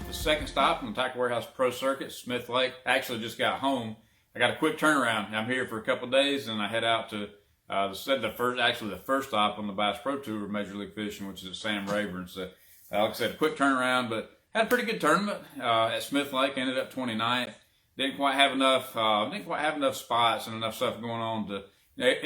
The second stop on the Tackle Warehouse Pro Circuit, Smith Lake. Actually just got home. I got a quick turnaround. I'm here for a couple of days, and I head out to the first stop on the Bass Pro Tour of Major League Fishing, which is at Sam Rayburn. So, like I said, a quick turnaround, but had a pretty good tournament at Smith Lake. Ended up 29th. Didn't quite have enough spots and enough stuff going on to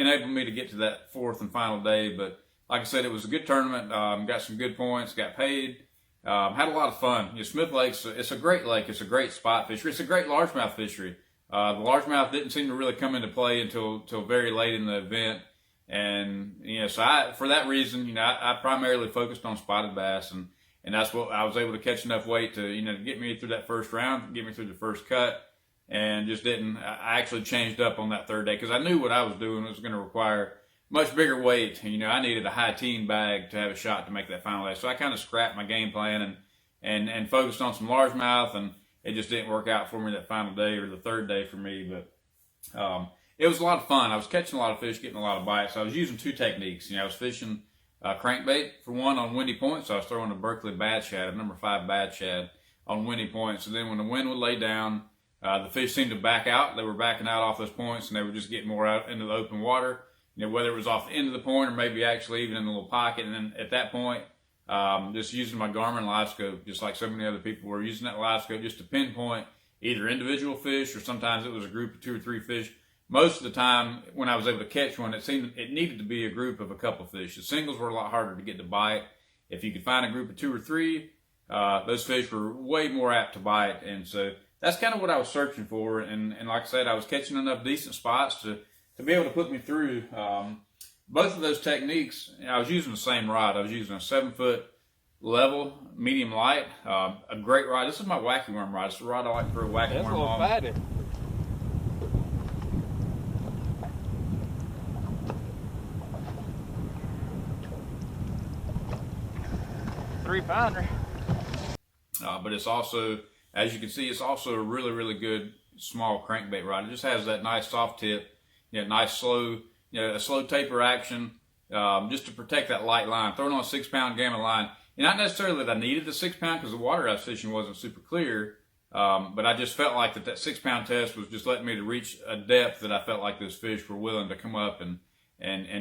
enable me to get to that fourth and final day. But like I said, it was a good tournament. Got some good points. Got paid. Had a lot of fun. Smith Lake's it's a great lake. It's a great spot fishery. It's a great largemouth fishery. The largemouth didn't seem to really come into play until very late in the event, and so for that reason, I primarily focused on spotted bass, and that's what I was able to catch enough weight to get me through that first round, get me through the first cut, and just didn't. I actually changed up on that third day because I knew what I was doing was going to require much bigger weight. I needed a high teen bag to have a shot to make that final day. So I kind of scrapped my game plan and focused on some largemouth, and it just didn't work out for me that final day or the third day for me. But it was a lot of fun. I was catching a lot of fish, getting a lot of bites. I was using two techniques. I was fishing crankbait for one on windy points. So I was throwing a Berkeley bad shad, a number 5 bad shad on windy points. And then when the wind would lay down, the fish seemed to back out. They were backing out off those points, and they were just getting more out into the open water. Whether it was off the end of the point or maybe actually even in the little pocket. And then at that point, just using my Garmin Live Scope, just like so many other people were using that Live Scope just to pinpoint either individual fish or sometimes it was a group of 2 or 3 fish. Most of the time when I was able to catch one, it seemed it needed to be a group of a couple fish. The singles were a lot harder to get to bite. If you could find a group of 2 or 3, those fish were way more apt to bite. And so that's kind of what I was searching for. And like I said, I was catching enough decent spots to be able to put me through both of those techniques. I was using the same rod. I was using a 7-foot level, medium light, a great rod. This is my wacky worm rod. It's the rod I like to throw wacky worm on. That's a little fatty. $3-pounder. But it's also, as you can see, it's also a really, really good small crankbait rod. It just has that nice soft tip. Nice slow, a slow taper action, just to protect that light line. Throwing on a 6-pound gamma line. And not necessarily that I needed the 6-pound because the water I was fishing wasn't super clear, but I just felt like that 6-pound test was just letting me to reach a depth that I felt like those fish were willing to come up and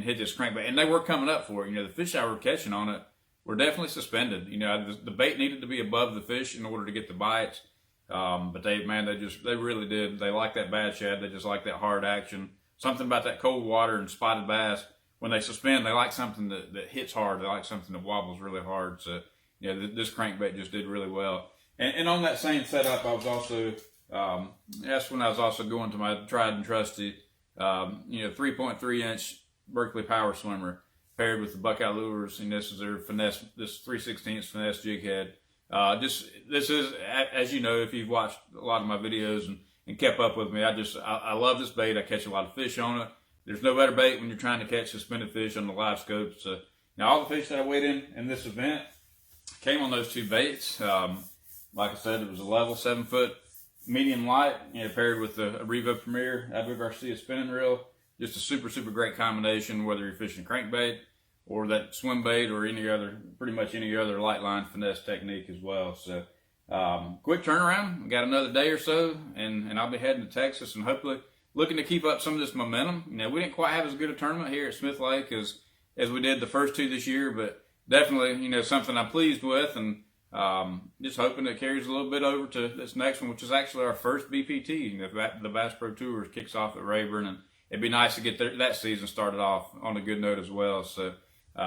hit this crankbait. And they were coming up for it. The fish I were catching on it were definitely suspended. The bait needed to be above the fish in order to get the bites. But they really did. They like that bad shad. They just like that hard action. Something about that cold water and spotted bass, when they suspend, they like something that hits hard. They like something that wobbles really hard. So, this crankbait just did really well. And on that same setup, I was also, that's when I was also going to my tried and trusty, 3.3-inch Berkeley Power Swimmer paired with the Buckeye Lures. And this is their finesse, this 3/16 finesse jig head. This is, as you know, if you've watched a lot of my videos and kept up with me, I love this bait. I catch a lot of fish on it. There's no better bait when you're trying to catch suspended fish on the Live Scope. So now all the fish that I weighed in this event came on those 2 baits. Like I said, it was a level 7-foot medium light, paired with a Revo Premier Abu Garcia spinning reel. Just a super, super great combination, whether you're fishing crankbait or that swim bait or pretty much any other light line finesse technique as well. So quick turnaround. We got another day or so, and I'll be heading to Texas and hopefully looking to keep up some of this momentum. We didn't quite have as good a tournament here at Smith Lake as we did the first 2 this year, but definitely, something I'm pleased with, and just hoping it carries a little bit over to this next one, which is actually our first BPT. The Bass Pro Tour kicks off at Rayburn, and it'd be nice to get that season started off on a good note as well. So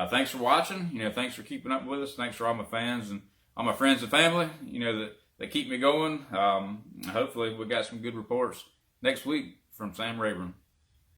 thanks for watching. Thanks for keeping up with us. Thanks for all my fans and all my friends and family, that keep me going. Hopefully we got some good reports next week from Sam Rayburn.